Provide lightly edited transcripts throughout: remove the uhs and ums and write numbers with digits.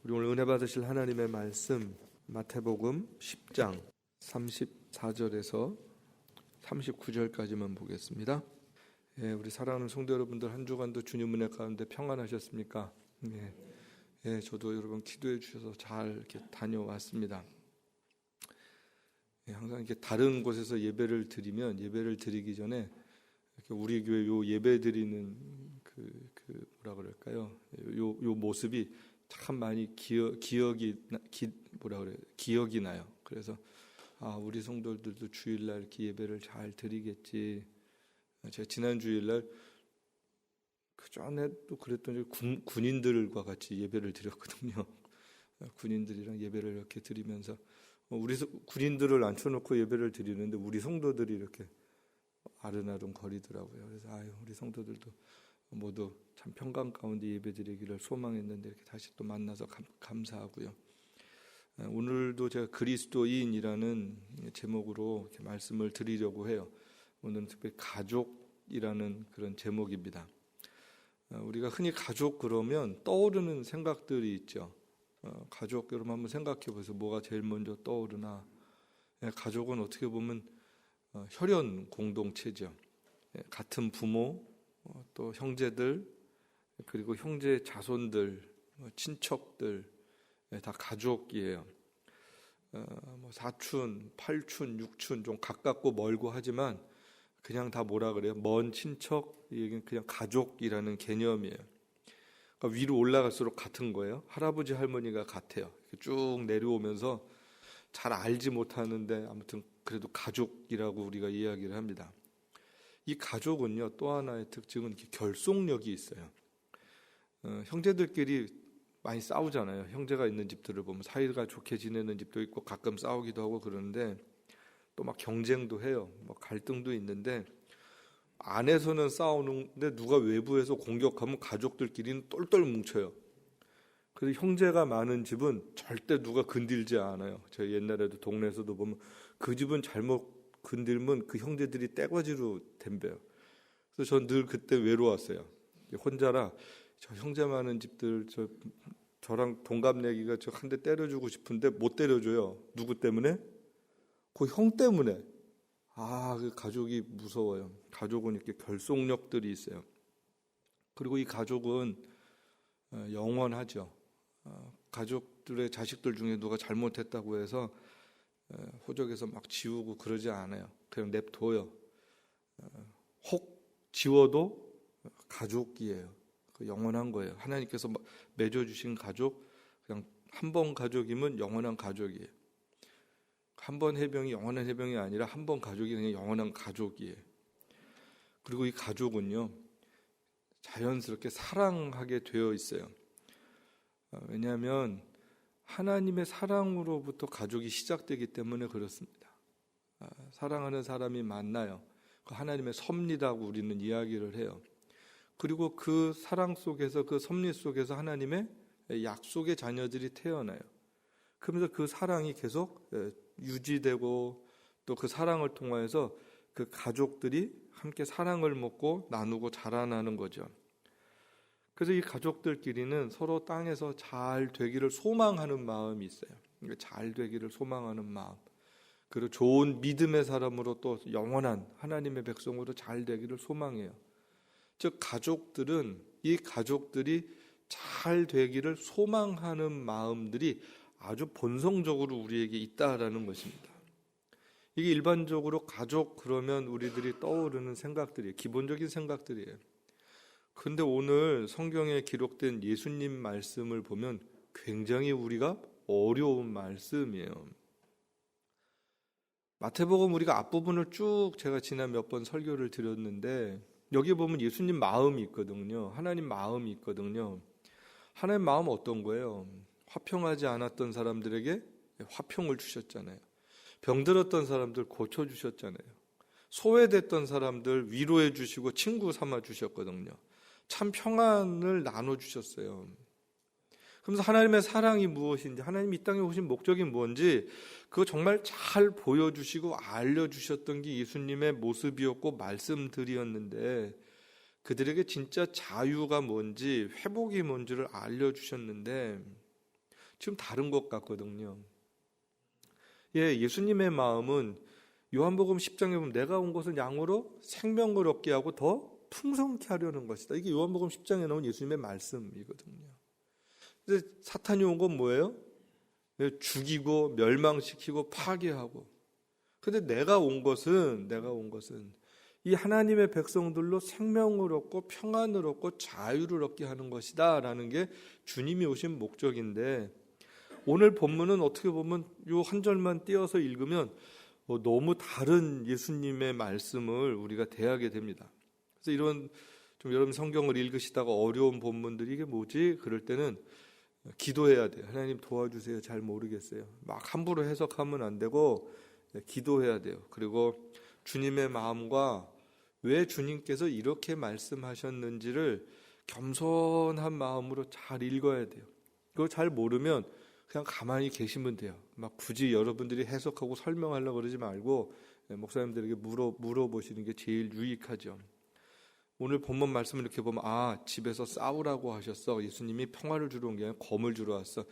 우리 오늘 은혜 받으실 하나님의 말씀 마태복음 10장 34절에서 39절까지만 보겠습니다. 우리 사랑하는 성도 여러분들 한 주간도 주님 은혜 가운데 평안하셨습니까? 저도 여러분 기도해 주셔서 잘 이렇게 다녀왔습니다. 항상 이렇게 다른 곳에서 예배를 드리면 예배를 드리기 전에 이렇게 우리 교회 요 예배 드리는 뭐라 그럴까요? 요 모습이 참 많이 기억이 나요. 그래서 우리 성도들도 주일날 이렇게 예배를 잘 드리겠지. 제가 지난 주일날 그 전에도 그랬더니 군인들과 같이 예배를 드렸거든요. 군인들이랑 예배를 이렇게 드리면서 우리 군인들을 앉혀놓고 예배를 드리는데 우리 성도들이 이렇게 아른아른 거리더라고요. 그래서 우리 성도들도 모두 참 평강 가운데 예배드리기를 소망했는데 이렇게 다시 또 만나서 감사하고요. 오늘도 제가 그리스도인이라는 제목으로 이렇게 말씀을 드리려고 해요. 오늘은 특별히 가족이라는 그런 제목입니다. 우리가 흔히 가족 그러면 떠오르는 생각들이 있죠. 가족 여러분 한번 생각해 보세요. 뭐가 제일 먼저 떠오르나? 가족은 어떻게 보면 혈연 공동체죠. 같은 부모, 또 형제들, 그리고 형제 자손들, 친척들 다 가족이에요. 사촌, 팔촌, 육촌 좀 가깝고 멀고 하지만 그냥 다 뭐라 그래요? 먼 친척, 이게 그냥 가족이라는 개념이에요. 그러니까 위로 올라갈수록 같은 거예요. 할아버지 할머니가 같아요. 쭉 내려오면서 잘 알지 못하는데 아무튼 그래도 가족이라고 우리가 이야기를 합니다. 이 가족은요, 또 하나의 특징은 이렇게 결속력이 있어요. 형제들끼리 많이 싸우잖아요. 형제가 있는 집들을 보면 사이가 좋게 지내는 집도 있고 가끔 싸우기도 하고 그러는데 또 막 경쟁도 해요. 갈등도 있는데 안에서는 싸우는데 누가 외부에서 공격하면 가족들끼리는 똘똘 뭉쳐요. 그래서 형제가 많은 집은 절대 누가 건들지 않아요. 제가 옛날에도 동네에서도 보면 그 집은 잘못 건들면 그 형제들이 떼거지로 덤벼요. 그래서 전 늘 그때 외로웠어요. 혼자라 저 형제 많은 집들 저랑 동갑내기가 저 한 대 때려주고 싶은데 못 때려줘요. 누구 때문에? 그 형 때문에. 그 가족이 무서워요. 가족은 이렇게 결속력들이 있어요. 그리고 이 가족은 영원하죠. 가족들의 자식들 중에 누가 잘못했다고 해서 호적에서 막 지우고 그러지 않아요. 그냥 냅둬요. 혹 지워도 가족이에요. 영원한 거예요. 하나님께서 맺어주신 가족, 그냥 한 번 가족이면 영원한 가족이에요. 한 번 해병이 영원한 해병이 아니라 한 번 가족이 그냥 영원한 가족이에요. 그리고 이 가족은요, 자연스럽게 사랑하게 되어 있어요. 왜냐하면 하나님의 사랑으로부터 가족이 시작되기 때문에 그렇습니다. 사랑하는 사람이 만나요. 하나님의 섭리라고 우리는 이야기를 해요. 그리고 그 사랑 속에서, 그 섭리 속에서 하나님의 약속의 자녀들이 태어나요. 그러면서 그 사랑이 계속 유지되고 또 그 사랑을 통해서 그 가족들이 함께 사랑을 먹고 나누고 자라나는 거죠. 그래서 이 가족들끼리는 서로 땅에서 잘 되기를 소망하는 마음이 있어요. 잘 되기를 소망하는 마음. 그리고 좋은 믿음의 사람으로 또 영원한 하나님의 백성으로 잘 되기를 소망해요. 즉 가족들은 이 가족들이 잘 되기를 소망하는 마음들이 아주 본성적으로 우리에게 있다라는 것입니다. 이게 일반적으로 가족 그러면 우리들이 떠오르는 생각들이에요. 기본적인 생각들이에요. 그런데 오늘 성경에 기록된 예수님 말씀을 보면 굉장히 우리가 어려운 말씀이에요. 마태복음 우리가 앞부분을 쭉 제가 지난 몇 번 설교를 드렸는데 여기 보면 예수님 마음이 있거든요. 하나님 마음이 있거든요. 하나님 마음은 어떤 거예요? 화평하지 않았던 사람들에게 화평을 주셨잖아요. 병들었던 사람들 고쳐주셨잖아요. 소외됐던 사람들 위로해 주시고 친구 삼아 주셨거든요. 참 평안을 나눠주셨어요. 그러면서 하나님의 사랑이 무엇인지, 하나님 이 땅에 오신 목적이 뭔지 그거 정말 잘 보여주시고 알려주셨던 게 예수님의 모습이었고 말씀들이었는데 그들에게 진짜 자유가 뭔지 회복이 뭔지를 알려주셨는데 지금 다른 것 같거든요. 예수님의 마음은 요한복음 10장에 보면 내가 온 것은 양으로 생명을 얻게 하고 더 풍성케 하려는 것이다. 이게 요한복음 10장에 나온 예수님의 말씀이거든요. 근데 사탄이 온 건 뭐예요? 죽이고 멸망시키고 파괴하고. 근데 내가 온 것은 이 하나님의 백성들로 생명을 얻고 평안을 얻고 자유를 얻게 하는 것이다 라는 게 주님이 오신 목적인데, 오늘 본문은 어떻게 보면 요 한 절만 띄어서 읽으면 너무 다른 예수님의 말씀을 우리가 대하게 됩니다. 그래서 이런 좀 여러분 성경을 읽으시다가 어려운 본문들이 이게 뭐지? 그럴 때는 기도해야 돼요. 하나님 도와주세요. 잘 모르겠어요. 막 함부로 해석하면 안 되고 기도해야 돼요. 그리고 주님의 마음과 왜 주님께서 이렇게 말씀하셨는지를 겸손한 마음으로 잘 읽어야 돼요. 그거 잘 모르면 그냥 가만히 계시면 돼요. 막 굳이 여러분들이 해석하고 설명하려고 그러지 말고 목사님들에게 물어보시는 게 제일 유익하죠. 오늘 본문 말씀을 이렇게 보면 집에서 싸우라고 하셨어. 예수님이 평화를 주러 온 게 아니라 검을 주러 왔어.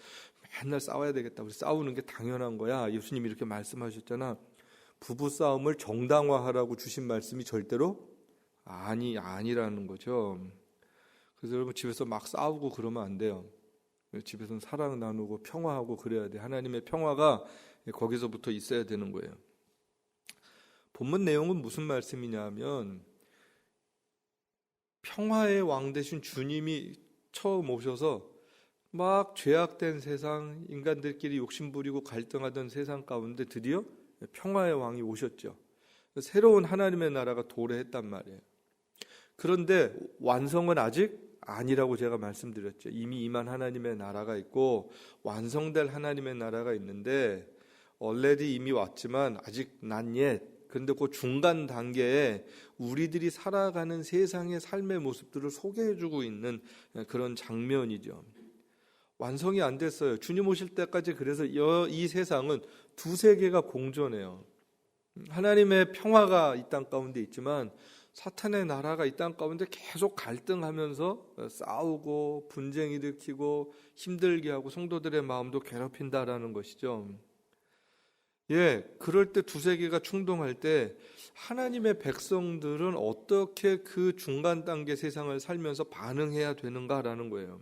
맨날 싸워야 되겠다. 우리 싸우는 게 당연한 거야. 예수님이 이렇게 말씀하셨잖아. 부부싸움을 정당화하라고 주신 말씀이 절대로 아니라는 거죠. 그래서 여러분 집에서 막 싸우고 그러면 안 돼요. 집에서는 사랑 나누고 평화하고 그래야 돼. 하나님의 평화가 거기서부터 있어야 되는 거예요. 본문 내용은 무슨 말씀이냐면 평화의 왕 되신 주님이 처음 오셔서 막 죄악된 세상, 인간들끼리 욕심부리고 갈등하던 세상 가운데 드디어 평화의 왕이 오셨죠. 새로운 하나님의 나라가 도래했단 말이에요. 그런데 완성은 아직 아니라고 제가 말씀드렸죠. 이미 임한 하나님의 나라가 있고 완성될 하나님의 나라가 있는데 already 이미 왔지만 아직 not yet. 그런데 그 중간 단계에 우리들이 살아가는 세상의 삶의 모습들을 소개해주고 있는 그런 장면이죠. 완성이 안 됐어요. 주님 오실 때까지. 그래서 이 세상은 두세 개가 공존해요. 하나님의 평화가 이 땅 가운데 있지만 사탄의 나라가 이 땅 가운데 계속 갈등하면서 싸우고 분쟁 일으키고 힘들게 하고 성도들의 마음도 괴롭힌다라는 것이죠. 그럴 때 두세 개가 충동할 때 하나님의 백성들은 어떻게 그 중간 단계 세상을 살면서 반응해야 되는가라는 거예요.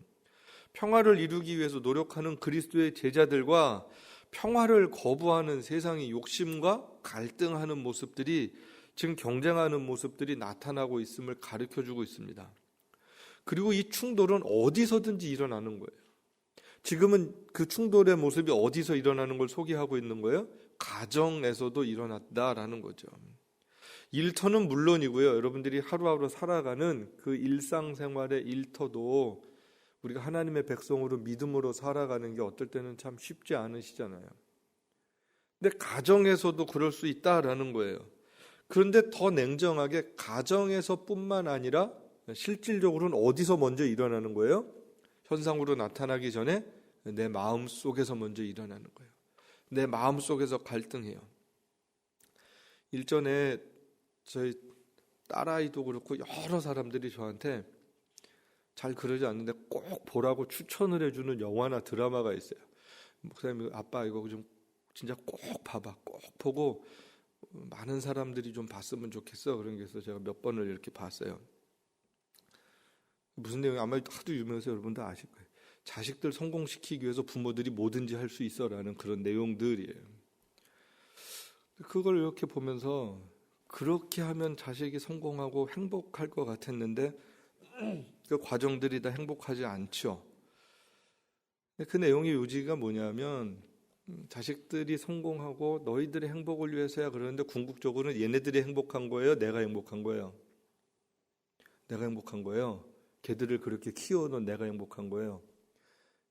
평화를 이루기 위해서 노력하는 그리스도의 제자들과 평화를 거부하는 세상의 욕심과 갈등하는 모습들이, 지금 경쟁하는 모습들이 나타나고 있음을 가르쳐주고 있습니다. 그리고 이 충돌은 어디서든지 일어나는 거예요. 지금은 그 충돌의 모습이 어디서 일어나는 걸 소개하고 있는 거예요? 가정에서도 일어났다라는 거죠. 일터는 물론이고요. 여러분들이 하루하루 살아가는 그 일상생활의 일터도 우리가 하나님의 백성으로 믿음으로 살아가는 게 어떨 때는 참 쉽지 않으시잖아요. 근데 가정에서도 그럴 수 있다라는 거예요. 그런데 더 냉정하게 가정에서뿐만 아니라 실질적으로는 어디서 먼저 일어나는 거예요? 현상으로 나타나기 전에 내 마음 속에서 먼저 일어나는 거예요. 내 마음 속에서 갈등해요. 일전에 저희 딸아이도 그렇고 여러 사람들이 저한테 잘 그러지 않는데 꼭 보라고 추천을 해주는 영화나 드라마가 있어요. 목사님, 아빠 이거 좀 진짜 꼭 봐봐. 꼭 보고 많은 사람들이 좀 봤으면 좋겠어. 그런 게 있어서 제가 몇 번을 이렇게 봤어요. 무슨 내용이 아마 하도 유명해서 여러분도 아실 거예요. 자식들 성공시키기 위해서 부모들이 뭐든지 할 수 있어라는 그런 내용들이에요. 그걸 이렇게 보면서 그렇게 하면 자식이 성공하고 행복할 것 같았는데 그 과정들이 다 행복하지 않죠. 그 내용의 요지가 뭐냐면 자식들이 성공하고 너희들의 행복을 위해서야 그러는데 궁극적으로는 얘네들이 행복한 거예요? 내가 행복한 거예요? 내가 행복한 거예요. 걔들을 그렇게 키워놓은 내가 행복한 거예요.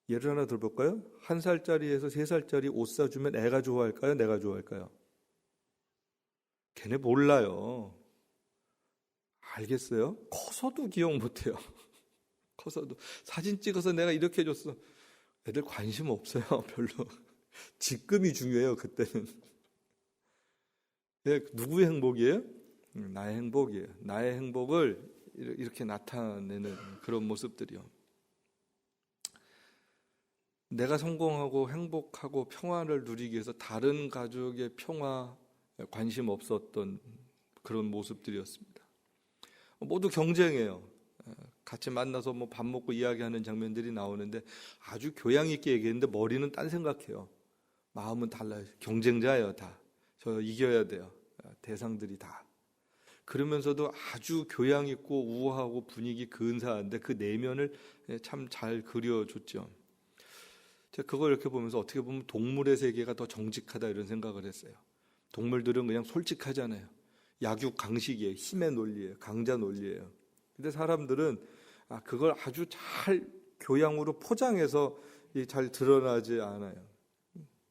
예를 하나 들어볼까요? 1살짜리에서 3살짜리 옷 사주면 애가 좋아할까요? 내가 좋아할까요? 걔네 몰라요. 알겠어요? 커서도 기억 못해요. 커서도 사진 찍어서 내가 이렇게 해줬어. 애들 관심 없어요. 별로. 지금이 중요해요. 그때는. 누구의 행복이에요? 나의 행복이에요. 나의 행복을 이렇게 나타내는 그런 모습들이요. 내가 성공하고 행복하고 평화를 누리기 위해서 다른 가족의 평화에 관심 없었던 그런 모습들이었습니다. 모두 경쟁해요. 같이 만나서 뭐 밥 먹고 이야기하는 장면들이 나오는데 아주 교양 있게 얘기했는데 머리는 딴 생각해요. 마음은 달라요. 경쟁자예요, 다. 저 이겨야 돼요. 대상들이 다. 그러면서도 아주 교양 있고 우아하고 분위기 근사한데 그 내면을 참 잘 그려줬죠. 제가 그걸 이렇게 보면서 어떻게 보면 동물의 세계가 더 정직하다 이런 생각을 했어요. 동물들은 그냥 솔직하잖아요. 약육 강식이에요. 힘의 논리예요. 강자 논리예요. 근데 사람들은 그걸 아주 잘 교양으로 포장해서 잘 드러나지 않아요.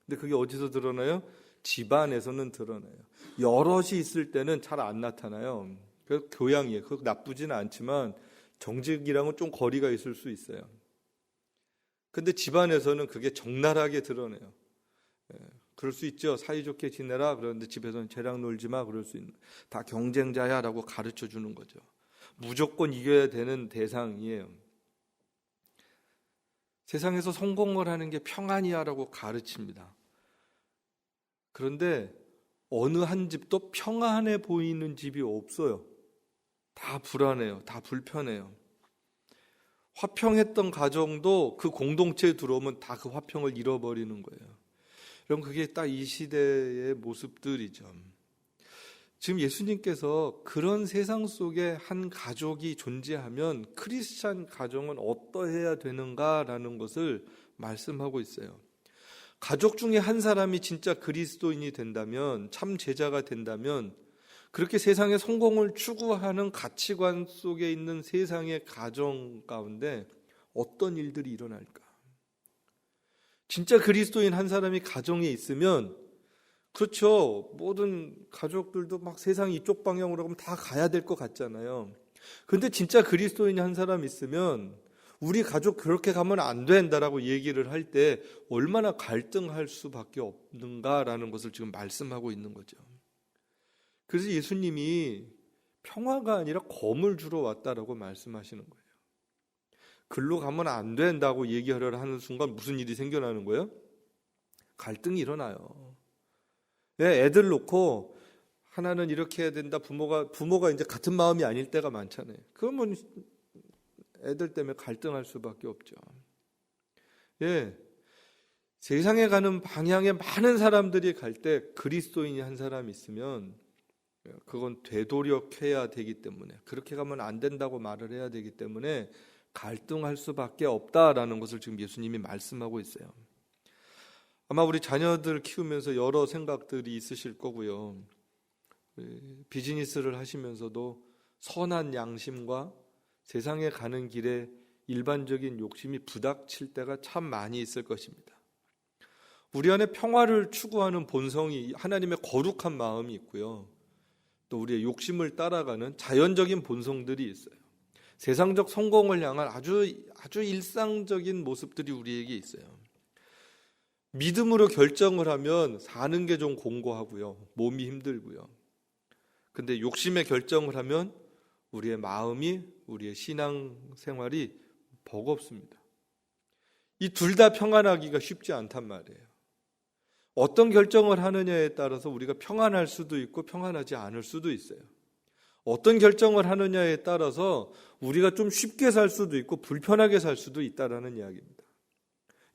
근데 그게 어디서 드러나요? 집안에서는 드러나요. 여럿이 있을 때는 잘 안 나타나요. 그래서 교양이에요. 그거 나쁘지는 않지만 정직이랑은 좀 거리가 있을 수 있어요. 근데 집안에서는 그게 적나라하게 드러내요. 그럴 수 있죠. 사이좋게 지내라. 그런데 집에서는 쟤랑 놀지 마. 그럴 수 있는. 다 경쟁자야 라고 가르쳐 주는 거죠. 무조건 이겨야 되는 대상이에요. 세상에서 성공을 하는 게 평안이야 라고 가르칩니다. 그런데 어느 한 집도 평안해 보이는 집이 없어요. 다 불안해요. 다 불편해요. 화평했던 가정도 그 공동체에 들어오면 다 그 화평을 잃어버리는 거예요. 그럼 그게 딱 이 시대의 모습들이죠. 지금 예수님께서 그런 세상 속에 한 가족이 존재하면 크리스찬 가정은 어떠해야 되는가라는 것을 말씀하고 있어요. 가족 중에 한 사람이 진짜 그리스도인이 된다면, 참 제자가 된다면 그렇게 세상의 성공을 추구하는 가치관 속에 있는 세상의 가정 가운데 어떤 일들이 일어날까? 진짜 그리스도인 한 사람이 가정에 있으면 그렇죠. 모든 가족들도 막 세상이 이쪽 방향으로 가면 다 가야 될 것 같잖아요. 그런데 진짜 그리스도인이 한 사람 있으면 우리 가족 그렇게 가면 안 된다라고 얘기를 할 때 얼마나 갈등할 수밖에 없는가라는 것을 지금 말씀하고 있는 거죠. 그래서 예수님이 평화가 아니라 검을 주러 왔다라고 말씀하시는 거예요. 글로 가면 안 된다고 얘기하려 하는 순간 무슨 일이 생겨나는 거예요? 갈등이 일어나요. 애들 놓고 하나는 이렇게 해야 된다. 부모가 이제 같은 마음이 아닐 때가 많잖아요. 그러면 애들 때문에 갈등할 수밖에 없죠. 세상에 가는 방향에 많은 사람들이 갈 때 그리스도인이 한 사람 있으면 그건 되도록해야 되기 때문에, 그렇게 가면 안 된다고 말을 해야 되기 때문에 갈등할 수밖에 없다라는 것을 지금 예수님이 말씀하고 있어요. 아마 우리 자녀들 키우면서 여러 생각들이 있으실 거고요. 비즈니스를 하시면서도 선한 양심과 세상에 가는 길에 일반적인 욕심이 부닥칠 때가 참 많이 있을 것입니다. 우리 안에 평화를 추구하는 본성이, 하나님의 거룩한 마음이 있고요. 또 우리의 욕심을 따라가는 자연적인 본성들이 있어요. 세상적 성공을 향한 아주 일상적인 모습들이 우리에게 있어요. 믿음으로 결정을 하면 사는 게 좀 공고하고요. 몸이 힘들고요. 근데 욕심의 결정을 하면 우리의 마음이, 우리의 신앙 생활이 버겁습니다. 이 둘 다 평안하기가 쉽지 않단 말이에요. 어떤 결정을 하느냐에 따라서 우리가 평안할 수도 있고 평안하지 않을 수도 있어요. 어떤 결정을 하느냐에 따라서 우리가 좀 쉽게 살 수도 있고 불편하게 살 수도 있다라는 이야기입니다.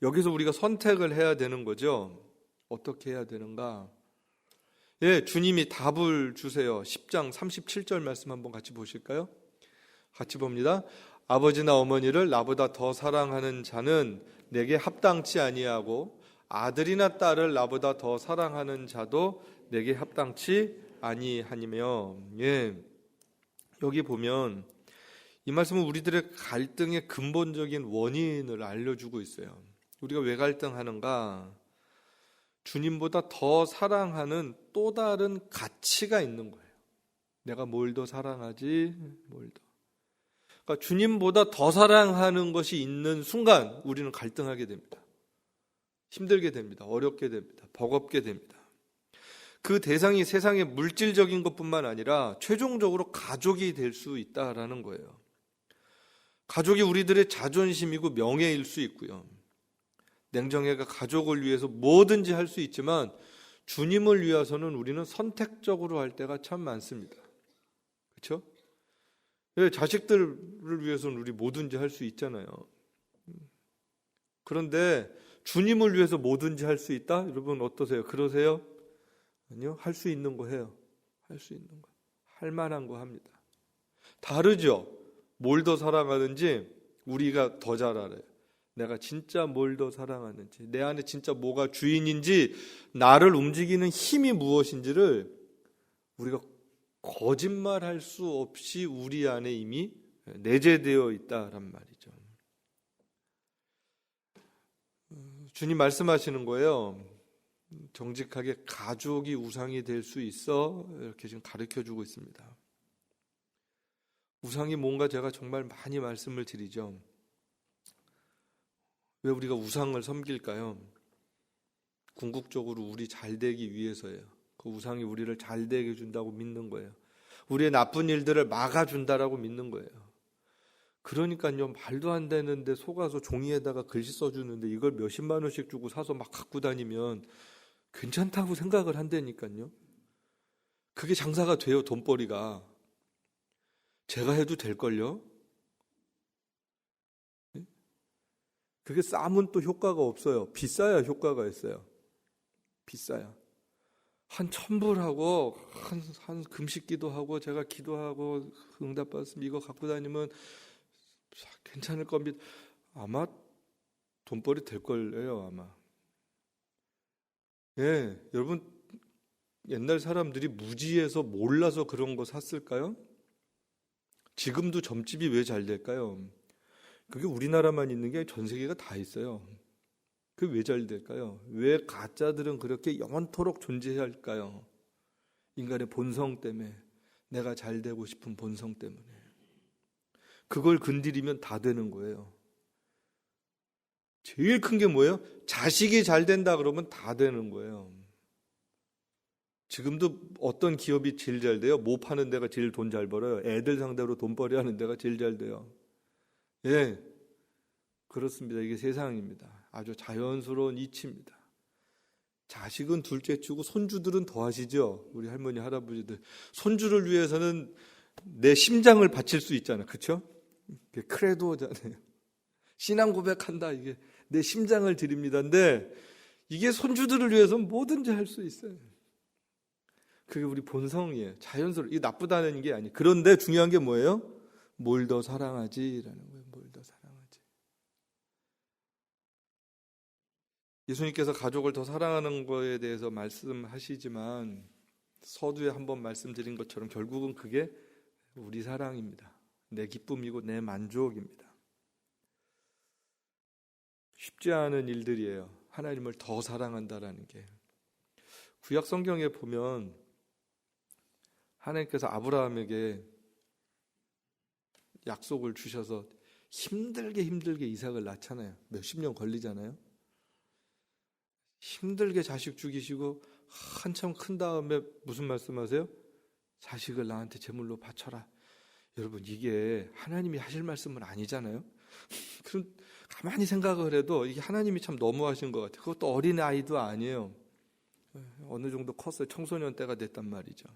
여기서 우리가 선택을 해야 되는 거죠. 어떻게 해야 되는가? 주님이 답을 주세요. 10장 37절 말씀 한번 같이 보실까요? 같이 봅니다. 아버지나 어머니를 나보다 더 사랑하는 자는 내게 합당치 아니하고 아들이나 딸을 나보다 더 사랑하는 자도 내게 합당치 아니하니며. 여기 보면 이 말씀은 우리들의 갈등의 근본적인 원인을 알려주고 있어요. 우리가 왜 갈등하는가? 주님보다 더 사랑하는 또 다른 가치가 있는 거예요. 내가 뭘 더 사랑하지? 뭘 더. 그러니까 주님보다 더 사랑하는 것이 있는 순간 우리는 갈등하게 됩니다. 힘들게 됩니다. 어렵게 됩니다. 버겁게 됩니다. 그 대상이 세상의 물질적인 것뿐만 아니라 최종적으로 가족이 될 수 있다라는 거예요. 가족이 우리들의 자존심이고 명예일 수 있고요. 냉정해가 가족을 위해서 뭐든지 할 수 있지만 주님을 위해서는 우리는 선택적으로 할 때가 참 많습니다. 그렇죠? 자식들을 위해서는 우리 뭐든지 할 수 있잖아요. 그런데 주님을 위해서 뭐든지 할 수 있다? 여러분 어떠세요? 그러세요? 아니요. 할 수 있는 거 해요. 할 수 있는 거. 할 만한 거 합니다. 다르죠? 뭘 더 사랑하는지 우리가 더 잘 알아요. 내가 진짜 뭘 더 사랑하는지, 내 안에 진짜 뭐가 주인인지, 나를 움직이는 힘이 무엇인지를 우리가 거짓말할 수 없이 우리 안에 이미 내재되어 있다란 말이죠. 주님 말씀하시는 거예요. 정직하게 가족이 우상이 될 수 있어, 이렇게 지금 가르쳐주고 있습니다. 우상이 뭔가 제가 정말 많이 말씀을 드리죠. 왜 우리가 우상을 섬길까요? 궁극적으로 우리 잘 되기 위해서예요. 그 우상이 우리를 잘 되게 해준다고 믿는 거예요. 우리의 나쁜 일들을 막아준다라고 믿는 거예요. 그러니까요, 말도 안 되는데 속아서 종이에다가 글씨 써주는데 이걸 몇십만 원씩 주고 사서 막 갖고 다니면 괜찮다고 생각을 한다니까요. 그게 장사가 돼요, 돈벌이가. 제가 해도 될걸요? 그게 싸면 또 효과가 없어요. 비싸야 효과가 있어요. 비싸야. 한 1,000불하고 한 금식기도 하고 제가 기도하고 응답받았으면 이거 갖고 다니면 괜찮을 겁니다. 아마 돈벌이 될 거예요, 아마. 예, 여러분 옛날 사람들이 무지해서 몰라서 그런 거 샀을까요? 지금도 점집이 왜 잘 될까요? 그게 우리나라만 있는 게 전 세계가 다 있어요. 그게 왜 잘 될까요? 왜 가짜들은 그렇게 영원토록 존재해야 할까요? 인간의 본성 때문에, 내가 잘 되고 싶은 본성 때문에. 그걸 건드리면 다 되는 거예요. 제일 큰 게 뭐예요? 자식이 잘 된다 그러면 다 되는 거예요. 지금도 어떤 기업이 제일 잘 돼요? 뭐 파는 데가 제일 돈 잘 벌어요? 애들 상대로 돈벌이 하는 데가 제일 잘 돼요. 예, 그렇습니다. 이게 세상입니다. 아주 자연스러운 이치입니다. 자식은 둘째 치고 손주들은 더 하시죠. 우리 할머니 할아버지들 손주를 위해서는 내 심장을 바칠 수 있잖아요. 그렇죠? 크레도잖아요. 신앙 고백한다. 이게 내 심장을 드립니다. 근데 이게 손주들을 위해서는 뭐든지 할 수 있어요. 그게 우리 본성이에요. 자연스러워. 이게 나쁘다는 게 아니에요. 그런데 중요한 게 뭐예요? 뭘 더 사랑하지라는 거예요. 뭘 더 사랑하지. 예수님께서 가족을 더 사랑하는 거에 대해서 말씀하시지만 서두에 한번 말씀드린 것처럼 결국은 그게 우리 사랑입니다. 내 기쁨이고 내 만족입니다. 쉽지 않은 일들이에요. 하나님을 더 사랑한다라는 게. 구약 성경에 보면 하나님께서 아브라함에게 약속을 주셔서 힘들게 이삭을 낳잖아요. 몇십 년 걸리잖아요. 힘들게 자식 죽이시고 한참 큰 다음에 무슨 말씀하세요? 자식을 나한테 제물로 바쳐라. 여러분 이게 하나님이 하실 말씀은 아니잖아요. 그럼 가만히 생각을 해도 이게 하나님이 참 너무하신 것 같아요. 그것도 어린 아이도 아니에요. 어느 정도 컸어요. 청소년 때가 됐단 말이죠.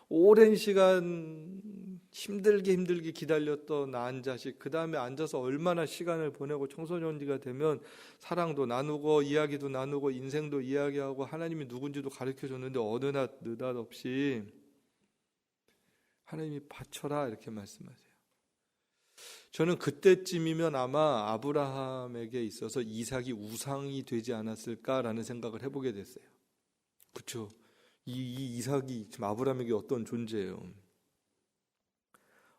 오랜 시간 힘들게 기다렸던 낳은 자식, 그 다음에 앉아서 얼마나 시간을 보내고 청소년기가 되면 사랑도 나누고 이야기도 나누고 인생도 이야기하고 하나님이 누군지도 가르쳐줬는데 어느 날 느닷없이 하나님이 바쳐라 이렇게 말씀하세요. 저는 그때쯤이면 아마 아브라함에게 있어서 이삭이 우상이 되지 않았을까라는 생각을 해보게 됐어요. 그렇죠? 이 이삭이 지금 아브라함에게 어떤 존재예요?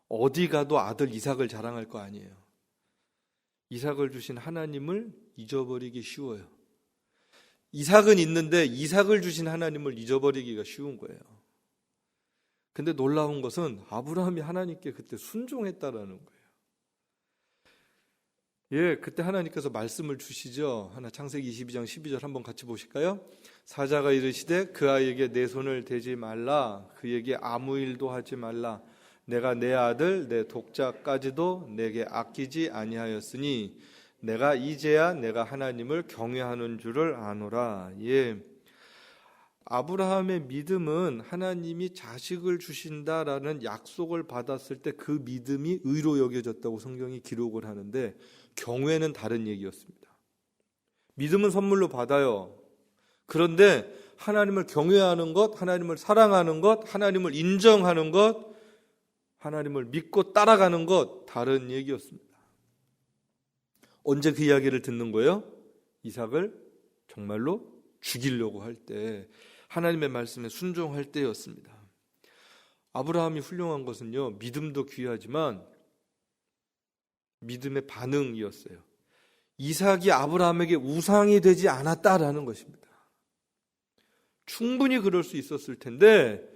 어디 가도 아들 이삭을 자랑할 거 아니에요. 이삭을 주신 하나님을 잊어버리기 쉬워요. 이삭은 있는데 이삭을 주신 하나님을 잊어버리기가 쉬운 거예요. 근데 놀라운 것은 아브라함이 하나님께 그때 순종했다라는 거예요. 예, 그때 하나님께서 말씀을 주시죠. 하나 창세기 22장 12절 한번 같이 보실까요? 사자가 이르시되 그 아이에게 내 손을 대지 말라. 그에게 아무 일도 하지 말라. 내가 내 아들 내 독자까지도 내게 아끼지 아니하였으니 내가 이제야 내가 하나님을 경외하는 줄을 아노라. 예. 아브라함의 믿음은 하나님이 자식을 주신다라는 약속을 받았을 때 그 믿음이 의로 여겨졌다고 성경이 기록을 하는데, 경외는 다른 얘기였습니다. 믿음은 선물로 받아요. 그런데 하나님을 경외하는 것, 하나님을 사랑하는 것, 하나님을 인정하는 것, 하나님을 믿고 따라가는 것, 다른 얘기였습니다. 언제 그 이야기를 듣는 거예요? 이삭을 정말로 죽이려고 할 때, 하나님의 말씀에 순종할 때였습니다. 아브라함이 훌륭한 것은요, 믿음도 귀하지만 믿음의 반응이었어요. 이삭이 아브라함에게 우상이 되지 않았다라는 것입니다. 충분히 그럴 수 있었을 텐데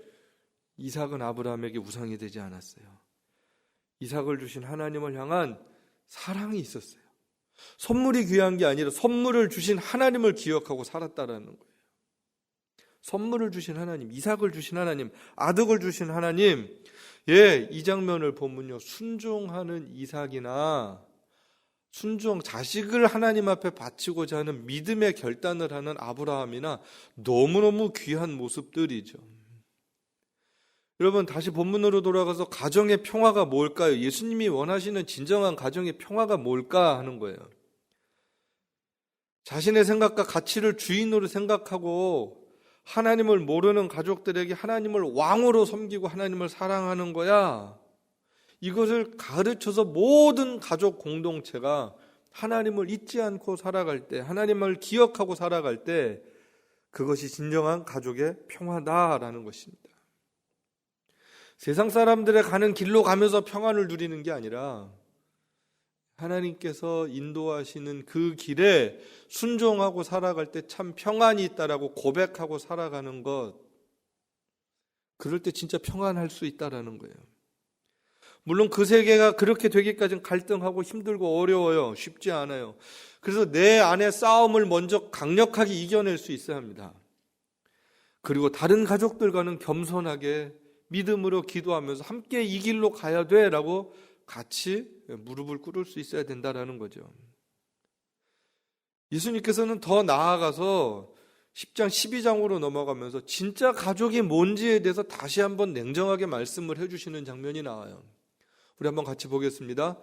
이삭은 아브라함에게 우상이 되지 않았어요. 이삭을 주신 하나님을 향한 사랑이 있었어요. 선물이 귀한 게 아니라 선물을 주신 하나님을 기억하고 살았다라는 거예요. 선물을 주신 하나님, 이삭을 주신 하나님, 아득을 주신 하나님. 예, 이 장면을 보면요, 순종하는 이삭이나 자식을 하나님 앞에 바치고자 하는 믿음의 결단을 하는 아브라함이나 너무너무 귀한 모습들이죠. 여러분, 다시 본문으로 돌아가서 가정의 평화가 뭘까요? 예수님이 원하시는 진정한 가정의 평화가 뭘까 하는 거예요. 자신의 생각과 가치를 주인으로 생각하고 하나님을 모르는 가족들에게 하나님을 왕으로 섬기고 하나님을 사랑하는 거야. 이것을 가르쳐서 모든 가족 공동체가 하나님을 잊지 않고 살아갈 때, 하나님을 기억하고 살아갈 때, 그것이 진정한 가족의 평화다라는 것입니다. 세상 사람들의 가는 길로 가면서 평안을 누리는 게 아니라 하나님께서 인도하시는 그 길에 순종하고 살아갈 때 참 평안이 있다라고 고백하고 살아가는 것, 그럴 때 진짜 평안할 수 있다라는 거예요. 물론 그 세계가 그렇게 되기까지는 갈등하고 힘들고 어려워요. 쉽지 않아요. 그래서 내 안에 싸움을 먼저 강력하게 이겨낼 수 있어야 합니다. 그리고 다른 가족들과는 겸손하게 믿음으로 기도하면서 함께 이 길로 가야 돼라고 같이 무릎을 꿇을 수 있어야 된다라는 거죠. 예수님께서는 더 나아가서 10장 12장으로 넘어가면서 진짜 가족이 뭔지에 대해서 다시 한번 냉정하게 말씀을 해주시는 장면이 나와요. 우리 한번 같이 보겠습니다.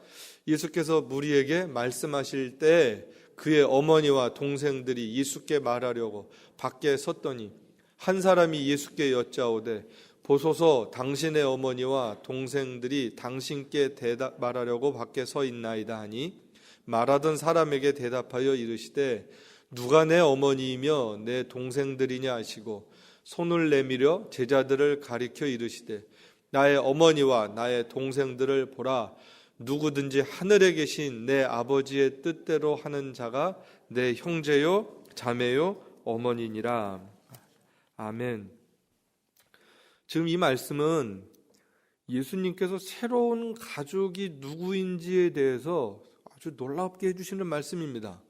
예수께서 무리에게 말씀하실 때 그의 어머니와 동생들이 예수께 말하려고 밖에 섰더니 한 사람이 예수께 여짜오되 보소서, 당신의 어머니와 동생들이 당신께 말하려고 밖에 서 있나이다 하니, 말하던 사람에게 대답하여 이르시되 누가 내 어머니이며 내 동생들이냐 하시고 손을 내밀어 제자들을 가리켜 이르시되 나의 어머니와 나의 동생들을 보라. 누구든지 하늘에 계신 내 아버지의 뜻대로 하는 자가 내 형제요 자매요 어머니니라. 아멘. 지금 이 말씀은 예수님께서 새로운 가족이 누구인지에 대해서 아주 놀랍게 해주시는 말씀입니다.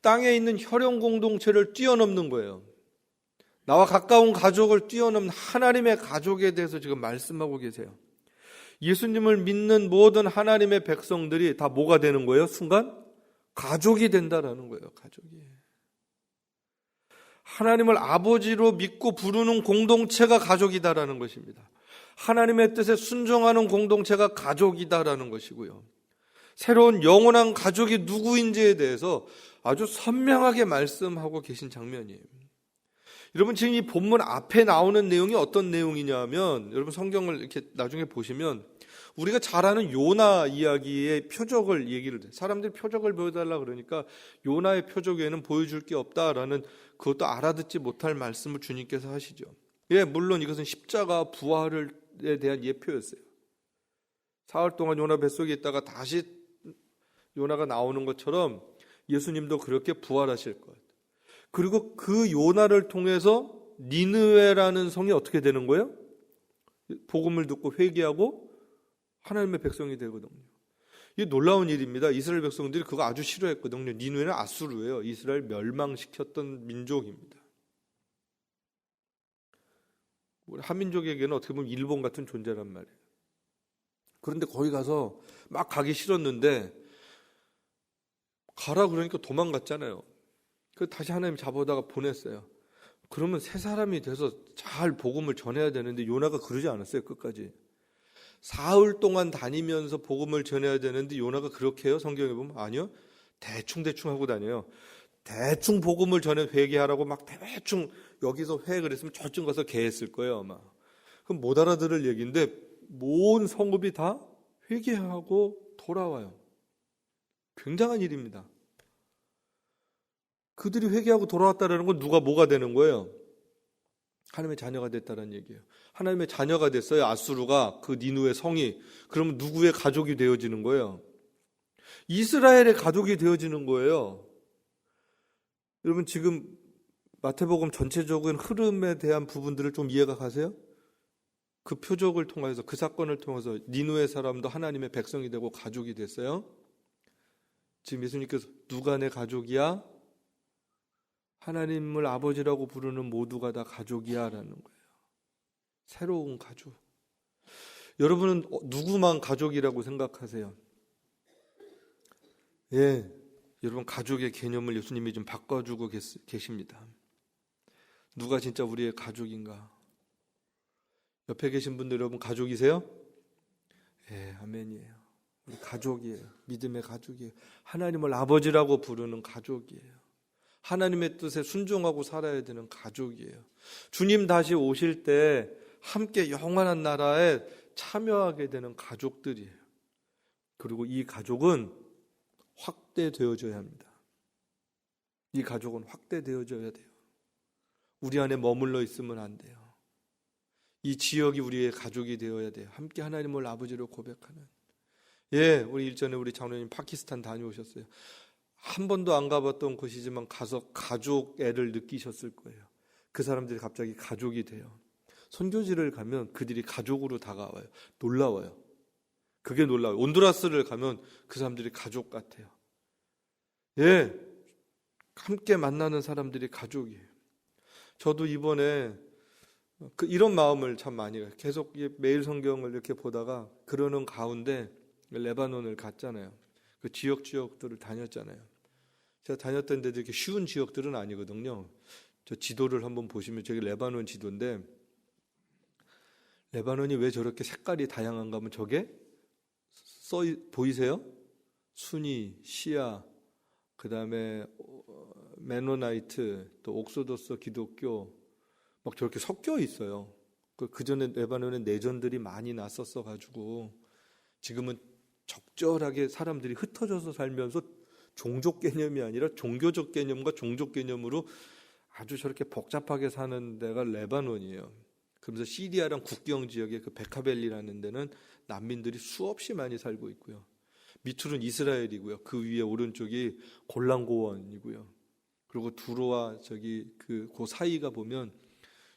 땅에 있는 혈연 공동체를 뛰어넘는 거예요. 나와 가까운 가족을 뛰어넘는 하나님의 가족에 대해서 지금 말씀하고 계세요. 예수님을 믿는 모든 하나님의 백성들이 다 뭐가 되는 거예요? 순간 가족이 된다라는 거예요. 가족이. 하나님을 아버지로 믿고 부르는 공동체가 가족이다라는 것입니다. 하나님의 뜻에 순종하는 공동체가 가족이다라는 것이고요. 새로운 영원한 가족이 누구인지에 대해서 아주 선명하게 말씀하고 계신 장면이에요. 여러분, 지금 이 본문 앞에 나오는 내용이 어떤 내용이냐면, 여러분 성경을 이렇게 나중에 보시면 우리가 잘 아는 요나 이야기의 표적을 얘기를 해요. 사람들이 표적을 보여달라 그러니까 요나의 표적에는 보여줄 게 없다라는, 그것도 알아듣지 못할 말씀을 주님께서 하시죠. 예, 물론 이것은 십자가 부활에 대한 예표였어요. 사흘 동안 요나 뱃속에 있다가 다시 요나가 나오는 것처럼 예수님도 그렇게 부활하실 것. 그리고 그 요나를 통해서 니느웨라는 성이 어떻게 되는 거예요? 복음을 듣고 회개하고 하나님의 백성이 되거든요. 이게 놀라운 일입니다. 이스라엘 백성들이 그거 아주 싫어했거든요. 니느웨는 아수르예요. 이스라엘 멸망시켰던 민족입니다. 우리 한민족에게는 어떻게 보면 일본 같은 존재란 말이에요. 그런데 거기 가서 막 가기 싫었는데 가라 그러니까 도망갔잖아요. 그 다시 하나님 잡아다가 보냈어요. 그러면 새 사람이 돼서 잘 복음을 전해야 되는데 요나가 그러지 않았어요. 끝까지. 사흘 동안 다니면서 복음을 전해야 되는데 요나가 그렇게 해요? 성경에 보면 아니요. 대충 하고 다녀요. 대충 복음을 전해 회개하라고 막 대충 여기서 회 그랬으면 저쪽 가서 개했을 거예요 아마. 그럼 못 알아들을 얘기인데 모든 성읍이 다 회개하고 돌아와요. 굉장한 일입니다. 그들이 회개하고 돌아왔다는 건 누가 뭐가 되는 거예요? 하나님의 자녀가 됐다는 얘기예요. 하나님의 자녀가 됐어요. 아수르가 그 니누의 성이. 그러면 누구의 가족이 되어지는 거예요? 이스라엘의 가족이 되어지는 거예요. 여러분 지금 마태복음 전체적인 흐름에 대한 부분들을 좀 이해가 가세요? 그 표적을 통해서 그 사건을 통해서 니누의 사람도 하나님의 백성이 되고 가족이 됐어요. 지금 예수님께서 누가 내 가족이야? 하나님을 아버지라고 부르는 모두가 다 가족이야 라는 거예요. 새로운 가족. 여러분은 누구만 가족이라고 생각하세요? 예, 여러분 가족의 개념을 예수님이 좀 바꿔주고 계십니다. 누가 진짜 우리의 가족인가? 옆에 계신 분들 여러분 가족이세요? 예, 아멘이에요. 우리 가족이에요. 믿음의 가족이에요. 하나님을 아버지라고 부르는 가족이에요. 하나님의 뜻에 순종하고 살아야 되는 가족이에요. 주님 다시 오실 때 함께 영원한 나라에 참여하게 되는 가족들이에요. 그리고 이 가족은 확대되어져야 합니다. 이 가족은 확대되어져야 돼요. 우리 안에 머물러 있으면 안 돼요. 이 지역이 우리의 가족이 되어야 돼요. 함께 하나님을 아버지로 고백하는. 예, 우리 일전에 우리 장로님 파키스탄 다녀오셨어요. 한 번도 안 가봤던 곳이지만 가서 가족 애를 느끼셨을 거예요. 그 사람들이 갑자기 가족이 돼요. 선교지를 가면 그들이 가족으로 다가와요. 놀라워요. 그게 놀라워요. 온두라스를 가면 그 사람들이 가족 같아요. 예, 함께 만나는 사람들이 가족이에요. 저도 이번에 이런 마음을 참 많이 해요. 계속 매일 성경을 이렇게 보다가 그러는 가운데 레바논을 갔잖아요. 그 지역들을 다녔잖아요. 제가 다녔던 데도 이렇게 쉬운 지역들은 아니거든요. 저 지도를 한번 보시면 저기 레바논 지도인데 레바논이 왜 저렇게 색깔이 다양한가 하면 저게 보이세요? 수니, 시아, 그 다음에 메노나이트, 또 옥소도스 기독교 막 저렇게 섞여 있어요. 그 전에 레바논에 내전들이 많이 났었어 가지고 지금은 적절하게 사람들이 흩어져서 살면서 종족 개념이 아니라 종교적 개념과 종족 개념으로 아주 저렇게 복잡하게 사는 데가 레바논이에요. 그러면서 시리아랑 국경 지역의 그 베카벨리라는 데는 난민들이 수없이 많이 살고 있고요. 밑으로는 이스라엘이고요. 그 위에 오른쪽이 골란고원이고요. 그리고 두로와 그 사이가 보면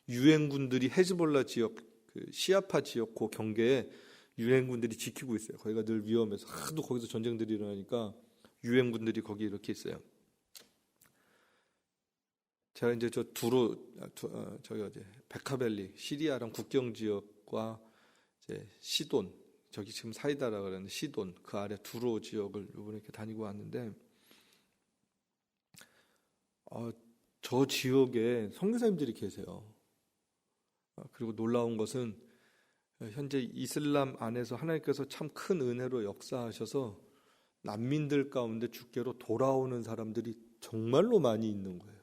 유엔군들이 헤즈볼라 지역, 그 시아파 지역 그 경계에 유엔군들이 지키고 있어요. 거기가 늘 위험해서 하도 거기서 전쟁들이 일어나니까 유엔군들이 거기 이렇게 있어요. 제가 이제 저기 어디 베카벨리 시리아랑 국경 지역과 이제 시돈 저기 지금 사이다라 그러는데 시돈 그 아래 두로 지역을 이번에 이렇게 다니고 왔는데 저 지역에 선교사님들이 계세요. 그리고 놀라운 것은 현재 이슬람 안에서 하나님께서 참 큰 은혜로 역사하셔서 난민들 가운데 주께로 돌아오는 사람들이 정말로 많이 있는 거예요.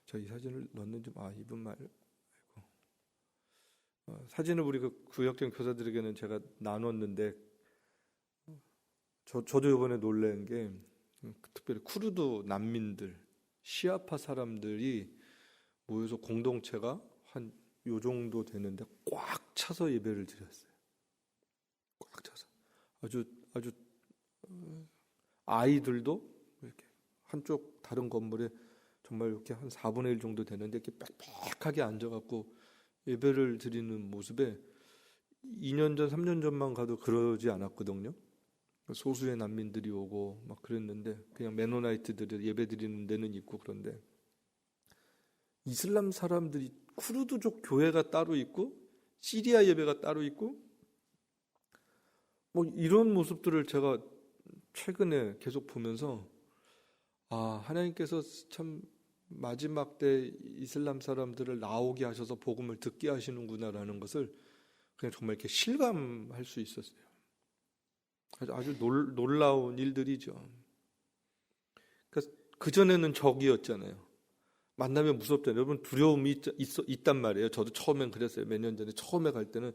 저 이 사진을 넣는지 이분 말고 사진을 우리 그 구역장 교사들에게는 제가 나눴는데 저도 이번에 놀란 게 특별히 쿠르드 난민들 시아파 사람들이 모여서 공동체가 한 요 정도 되는데 꽉 차서 예배를 드렸어요. 꽉 차서 아주 아이들도 이렇게 한쪽 다른 건물에 정말 이렇게 한 4분의 1 정도 되는데 이렇게 빽빽하게 앉아갖고 예배를 드리는 모습에 2년 전, 3년 전만 가도 그러지 않았거든요. 소수의 난민들이 오고 막 그랬는데 그냥 메노나이트들이 예배 드리는 데는 있고 그런데 이슬람 사람들이 쿠르드족 교회가 따로 있고 시리아 예배가 따로 있고 뭐 이런 모습들을 제가 최근에 계속 보면서 하나님께서 참 마지막 때 이슬람 사람들을 나오게 하셔서 복음을 듣게 하시는구나라는 것을 그냥 정말 이렇게 실감할 수 있었어요. 아주 놀라운 일들이죠. 그전에는 적이었잖아요. 만나면 무섭잖아요. 여러분 두려움이 있단 말이에요. 저도 처음엔 그랬어요. 몇 년 전에 처음에 갈 때는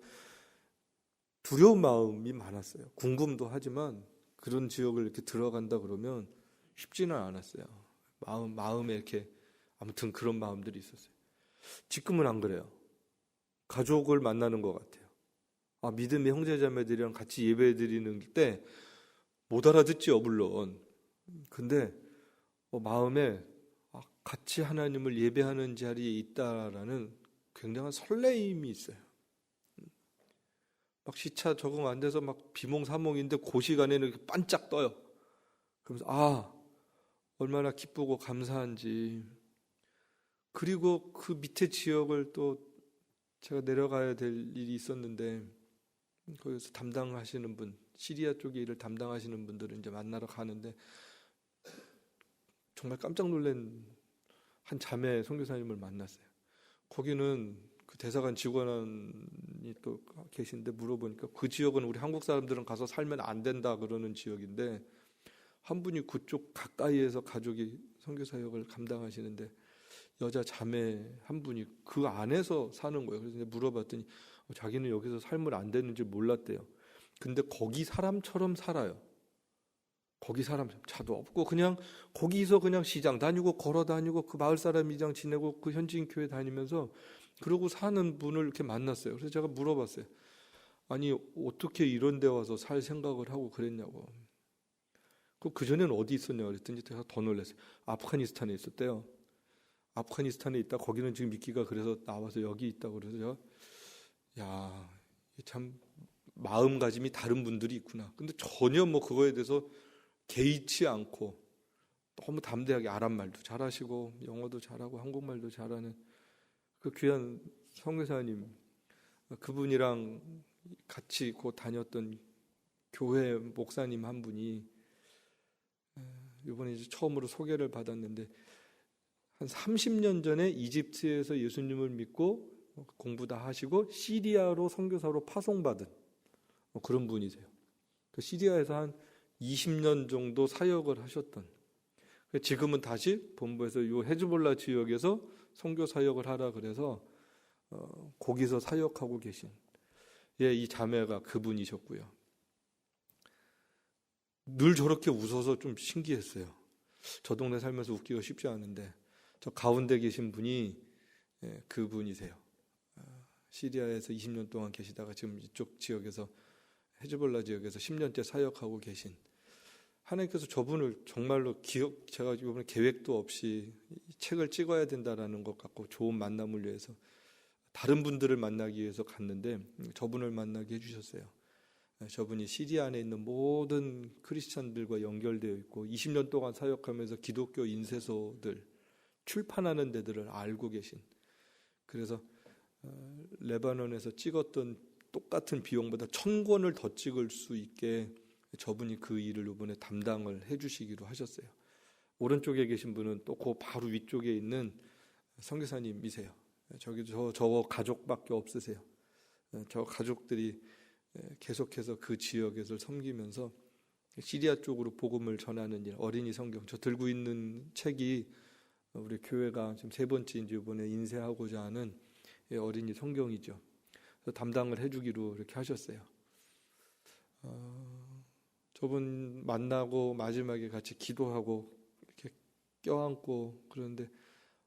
두려운 마음이 많았어요. 궁금도 하지만 그런 지역을 이렇게 들어간다 그러면 쉽지는 않았어요. 마음에 이렇게 아무튼 그런 마음들이 있었어요. 지금은 안 그래요. 가족을 만나는 것 같아요. 믿음의 형제자매들이랑 같이 예배 드리는 때 못 알아듣지요, 물론. 근데 마음에 같이 하나님을 예배하는 자리에 있다라는 굉장한 설레임이 있어요. 막 시차 적응 안 돼서 막 비몽사몽인데 그 시간에는 이렇게 반짝 떠요. 그러면서 얼마나 기쁘고 감사한지. 그리고 그 밑에 지역을 또 제가 내려가야 될 일이 있었는데 거기서 담당하시는 분, 시리아 쪽에 일을 담당하시는 분들을 이제 만나러 가는데 정말 깜짝 놀란 한 자매 선교사님을 만났어요. 거기는 그 대사관 직원이 또 계신데 물어보니까 그 지역은 우리 한국 사람들은 가서 살면 안 된다 그러는 지역인데 한 분이 그쪽 가까이에서 가족이 선교 사역을 감당하시는데 여자 자매 한 분이 그 안에서 사는 거예요. 그래서 물어봤더니 자기는 여기서 살면 안 되는지 몰랐대요. 근데 거기 사람처럼 살아요. 거기 사람 차도 없고 그냥 거기서 그냥 시장 다니고 걸어 다니고 그 마을 사람 이장 지내고 그 현지인 교회 다니면서 그러고 사는 분을 이렇게 만났어요. 그래서 제가 물어봤어요. 아니 어떻게 이런 데 와서 살 생각을 하고 그랬냐고. 그 전에는 어디 있었냐고 그랬더니 제가 더 놀랐어요. 아프가니스탄에 있었대요. 아프가니스탄에 있다 거기는 지금 미끼가 그래서 나와서 여기 있다고 그래서 제가 참 마음가짐이 다른 분들이 있구나. 근데 전혀 그거에 대해서 개의치 않고 너무 담대하게 아랍말도 잘하시고 영어도 잘하고 한국말도 잘하는 그 귀한 선교사님, 그분이랑 같이 곧 다녔던 교회 목사님 한 분이 이번에 이제 처음으로 소개를 받았는데 한 30년 전에 이집트에서 예수님을 믿고 공부 다 하시고 시리아로 선교사로 파송받은 그런 분이세요. 그 시리아에서 한 20년 정도 사역을 하셨던, 지금은 다시 본부에서 이 헤즈볼라 지역에서 선교 사역을 하라 그래서 거기서 사역하고 계신 이 자매가 그분이셨고요. 늘 저렇게 웃어서 좀 신기했어요. 저 동네 살면서 웃기가 쉽지 않은데 저 가운데 계신 분이 그분이세요. 시리아에서 20년 동안 계시다가 지금 이쪽 지역에서 헤즈볼라 지역에서 10년째 사역하고 계신, 하나님께서 저분을 정말로 제가 이번에 계획도 없이 책을 찍어야 된다라는 것 같고 좋은 만남을 위해서 다른 분들을 만나기 위해서 갔는데 저분을 만나게 해주셨어요. 저분이 시리아 안에 있는 모든 크리스찬들과 연결되어 있고 20년 동안 사역하면서 기독교 인쇄소들 출판하는 데들을 알고 계신, 그래서 레바논에서 찍었던 똑같은 비용보다 1000권을 더 찍을 수 있게 저분이 그 일을 이번에 담당을 해주시기로 하셨어요. 오른쪽에 계신 분은 또 그 바로 위쪽에 있는 선교사님이세요. 저기도 저 가족밖에 없으세요. 저 가족들이 계속해서 그 지역에서 섬기면서 시리아 쪽으로 복음을 전하는 일, 어린이 성경, 저 들고 있는 책이 우리 교회가 지금 3번째인지 이번에 인쇄하고자 하는 어린이 성경이죠. 그래서 담당을 해주기로 이렇게 하셨어요. 저분 만나고 마지막에 같이 기도하고 이렇게 껴안고 그러는데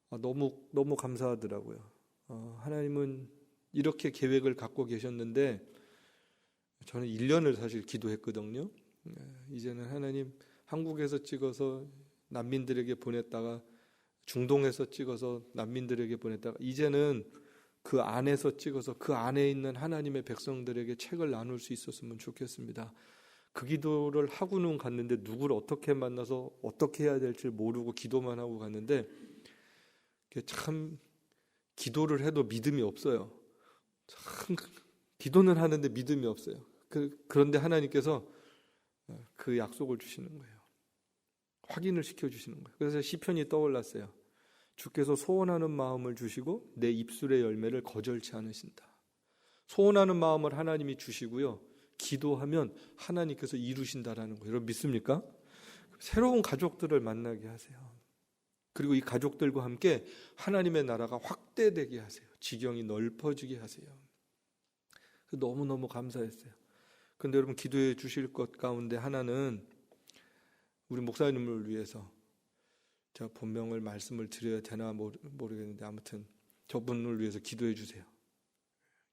너무 감사하더라고요. 하나님은 이렇게 계획을 갖고 계셨는데 저는 1년을 사실 기도했거든요. 이제는 하나님 한국에서 찍어서 난민들에게 보냈다가 중동에서 찍어서 난민들에게 보냈다가 이제는 그 안에서 찍어서 그 안에 있는 하나님의 백성들에게 책을 나눌 수 있었으면 좋겠습니다. 그 기도를 하고는 갔는데 누구를 어떻게 만나서 어떻게 해야 될지 모르고 기도만 하고 갔는데 참 기도를 해도 믿음이 없어요. 참 기도는 하는데 믿음이 없어요. 그런데 하나님께서 그 약속을 주시는 거예요. 확인을 시켜주시는 거예요. 그래서 시편이 떠올랐어요. 주께서 소원하는 마음을 주시고 내 입술의 열매를 거절치 않으신다. 소원하는 마음을 하나님이 주시고요, 기도하면 하나님께서 이루신다라는 거예요. 여러분 믿습니까? 새로운 가족들을 만나게 하세요. 그리고 이 가족들과 함께 하나님의 나라가 확대되게 하세요. 지경이 넓어지게 하세요. 너무너무 감사했어요. 그런데 여러분, 기도해 주실 것 가운데 하나는 우리 목사님을 위해서, 제가 본명을 말씀을 드려야 되나 모르겠는데 아무튼 저분을 위해서 기도해 주세요.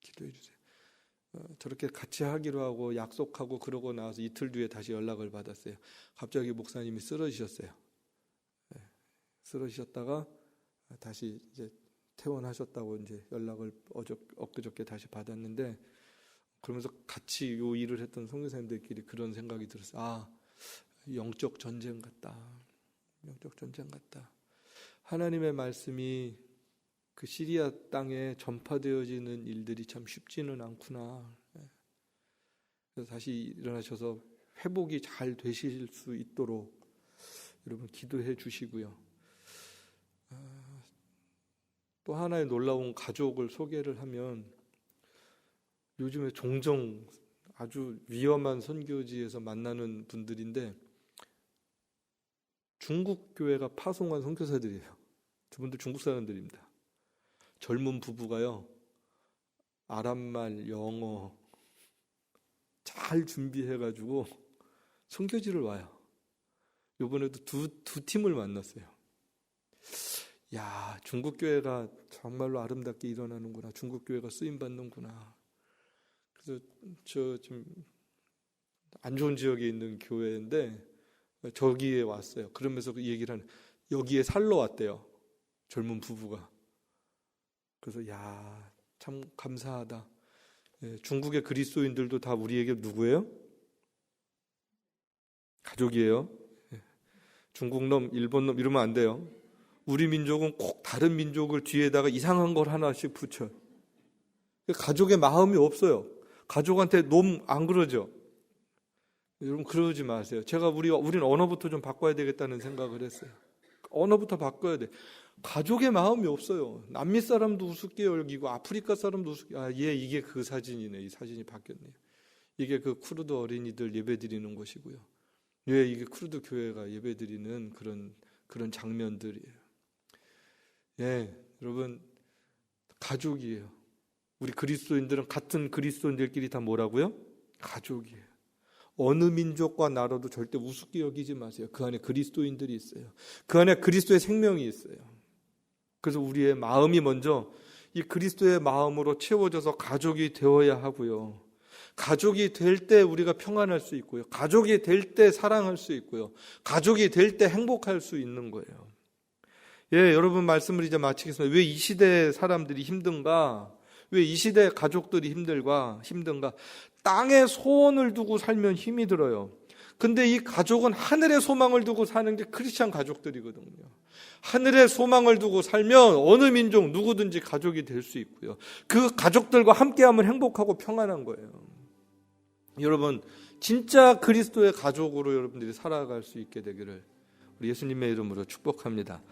기도해 주세요. 저렇게 같이 하기로 하고 약속하고 그러고 나서 이틀 뒤에 다시 연락을 받았어요. 갑자기 목사님이 쓰러지셨어요. 쓰러지셨다가 다시 이제 퇴원하셨다고 이제 연락을 엊그저께 다시 받았는데, 그러면서 같이 요 일을 했던 선교사님들끼리 그런 생각이 들었어요. 아, 영적 전쟁 같다. 영적 전쟁 같다. 하나님의 말씀이 그 시리아 땅에 전파되어지는 일들이 참 쉽지는 않구나. 그래서 다시 일어나셔서 회복이 잘 되실 수 있도록 여러분 기도해 주시고요. 또 하나의 놀라운 가족을 소개를 하면, 요즘에 종종 아주 위험한 선교지에서 만나는 분들인데 중국 교회가 파송한 선교사들이에요. 저분들 중국 사람들입니다. 젊은 부부가요, 아랍말, 영어 잘 준비해가지고 선교지를 와요. 이번에도 두 팀을 만났어요. 야, 중국 교회가 정말로 아름답게 일어나는구나. 중국 교회가 쓰임 받는구나. 그래서 저 좀 안 좋은 지역에 있는 교회인데 저기에 왔어요. 그러면서 그 얘기를 하는, 여기에 살러 왔대요. 젊은 부부가. 그래서 야, 참 감사하다. 중국의 그리스도인들도 다 우리에게 누구예요? 가족이에요. 중국 놈, 일본 놈 이러면 안 돼요. 우리 민족은 꼭 다른 민족을 뒤에다가 이상한 걸 하나씩 붙여요. 가족의 마음이 없어요. 가족한테 놈 안 그러죠. 여러분 그러지 마세요. 제가 우리는 언어부터 좀 바꿔야 되겠다는 생각을 했어요. 언어부터 바꿔야 돼. 가족의 마음이 없어요. 남미 사람도 우습게 여기고 아프리카 사람도 우습게. 이게 그 사진이네. 이 사진이 바뀌었네요. 이게 그 쿠르드 어린이들 예배드리는 곳이고요. 이게 쿠르드 교회가 예배드리는 그런 장면들이에요. 여러분 가족이에요. 우리 그리스도인들은 같은 그리스도인들끼리 다 뭐라고요? 가족이에요. 어느 민족과 나라도 절대 우습게 여기지 마세요. 그 안에 그리스도인들이 있어요. 그 안에 그리스도의 생명이 있어요. 그래서 우리의 마음이 먼저 이 그리스도의 마음으로 채워져서 가족이 되어야 하고요. 가족이 될 때 우리가 평안할 수 있고요. 가족이 될 때 사랑할 수 있고요. 가족이 될 때 행복할 수 있는 거예요. 여러분 말씀을 이제 마치겠습니다. 왜 이 시대 사람들이 힘든가? 왜 이 시대 가족들이 힘든가? 땅에 소원을 두고 살면 힘이 들어요. 근데 이 가족은 하늘의 소망을 두고 사는 게 크리스찬 가족들이거든요. 하늘의 소망을 두고 살면 어느 민족 누구든지 가족이 될 수 있고요. 그 가족들과 함께하면 행복하고 평안한 거예요. 여러분 진짜 그리스도의 가족으로 여러분들이 살아갈 수 있게 되기를 우리 예수님의 이름으로 축복합니다.